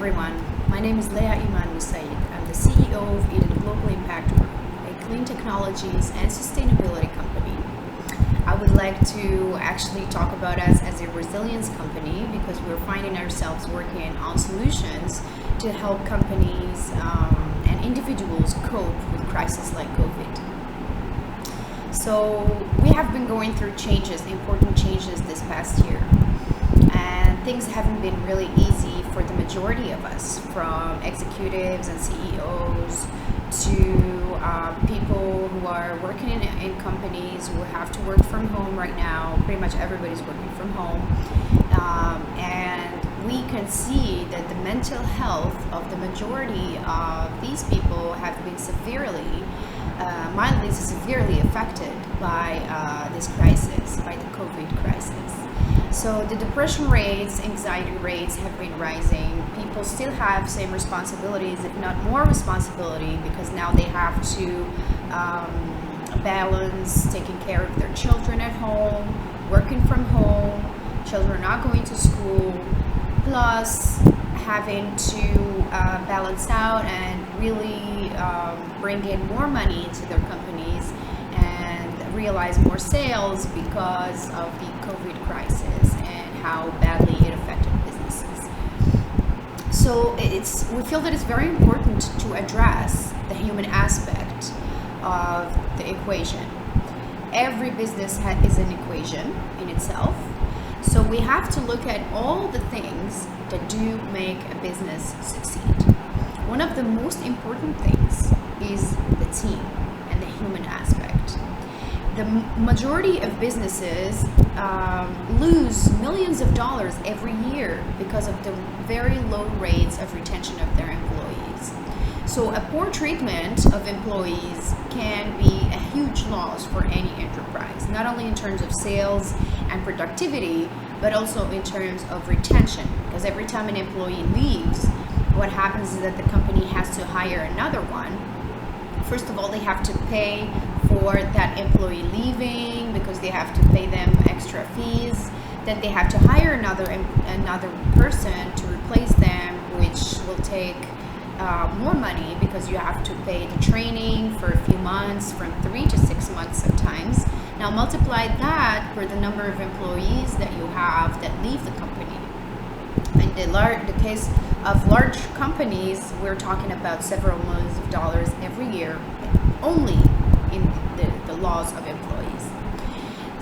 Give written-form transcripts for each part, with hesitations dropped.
everyone. My name is Lea Iman M. I'm the CEO of Eden Global Impact Group, a clean technologies and sustainability company. I would like to actually talk about us as a resilience company because we're finding ourselves working on solutions to help companies and individuals cope with crises like COVID. So we have been going through important changes this past year. And things haven't been really easy for the majority of us, from executives and CEOs to people who are working in companies who have to work from home right now. Pretty much everybody's working from home. And we can see that the mental health of the majority of these people have been mildly to severely affected by this crisis, by the COVID crisis. So the depression rates, anxiety rates have been rising. People still have same responsibilities, if not more responsibility, because now they have to balance taking care of their children at home, working from home, children not going to school, plus having to balance out and really bring in more money into their companies and realize more sales because of the COVID crisis and how badly it affected businesses. So we feel that it's very important to address the human aspect of the equation. Every business is an equation in itself. So we have to look at all the things that do make a business succeed. One of the most important things is the team and the human aspect. The majority of businesses lose millions of dollars every year because of the very low rates of retention of their employees. So a poor treatment of employees can be a huge loss for any enterprise, not only in terms of sales and productivity, but also in terms of retention. Because every time an employee leaves, what happens is that the company has to hire another one. First of all, they have to pay for that employee leaving because they have to pay them extra fees. Then they have to hire another person to replace them, which will take more money because you have to pay the training for a few months, from 3 to 6 months sometimes. Now multiply that for the number of employees that you have that leave the company. In the case of large companies, we're talking about several millions of dollars every year only in the loss of employees.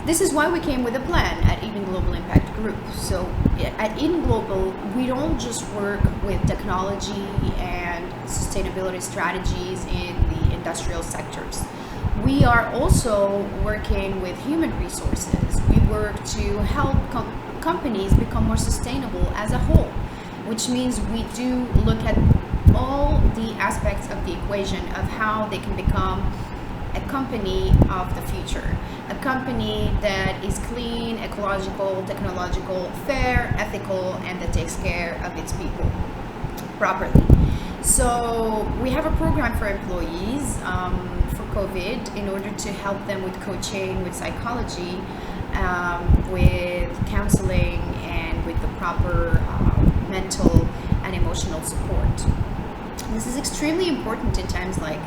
This is why we came with a plan at Eden Global Impact Group. So at Eden Global, we don't just work with technology and sustainability strategies in the industrial sectors. We are also working with human resources. We work to help companies become more sustainable as a whole, which means we do look at all the aspects of the equation of how they can become a company of the future, a company that is clean, ecological, technological, fair, ethical, and that takes care of its people properly. So we have a program for employees for COVID in order to help them with coaching, with psychology, with counseling, and with the proper mental and emotional support. This is extremely important in times like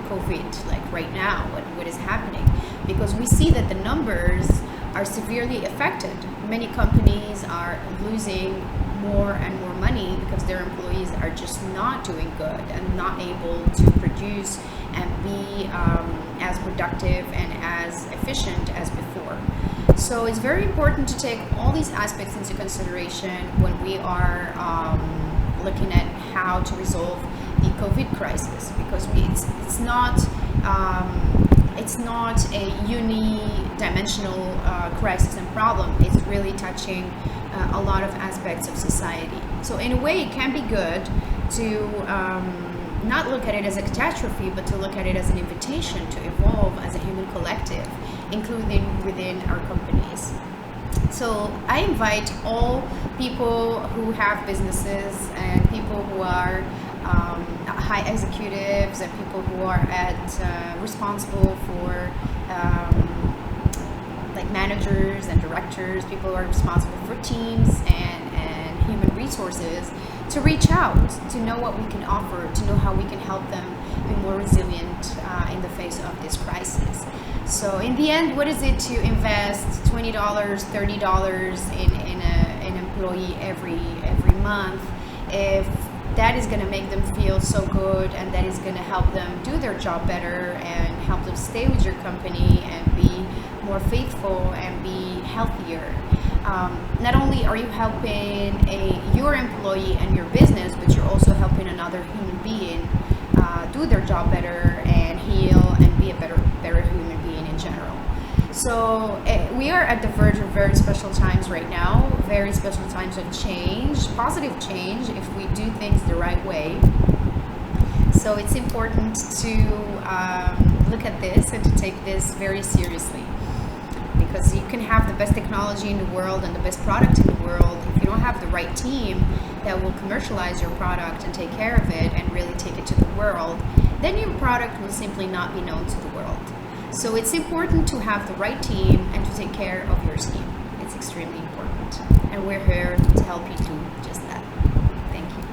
COVID, like right now, what is happening, because we see that the numbers are severely affected. Many companies are losing more and more money because their employees are just not doing good and not able to produce and be as productive and as efficient as before. So it's very important to take all these aspects into consideration when we are looking at how to resolve the COVID crisis, because it's not a unidimensional crisis and problem. It's really touching a lot of aspects of society. So in a way, it can be good to not look at it as a catastrophe, but to look at it as an invitation to evolve as a human collective, including within our companies. So I invite all people who have businesses and people who are high executives and people who are responsible for like managers and directors, people who are responsible for teams and human resources, to reach out, to know what we can offer, to know how we can help them be more resilient in the face of this crisis. So in the end, what is it to invest $20, $30 in an employee every month if that is going to make them feel so good, and that is going to help them do their job better and help them stay with your company and be more faithful and be healthier? Not only are you helping your employee and your business, but you're also helping another human being do their job better and heal and be a better human being in general. So we are at the verge of very special times right now, very special times of change, positive change if we do things the right way. So it's important to look at this and to take this very seriously, because you can have the best technology in the world and the best product in the world. If you don't have the right team that will commercialize your product and take care of it and really take it to the world, then your product will simply not be known to the world. So it's important to have the right team and to take care of your team. It's extremely important. And we're here to help you do just that. Thank you.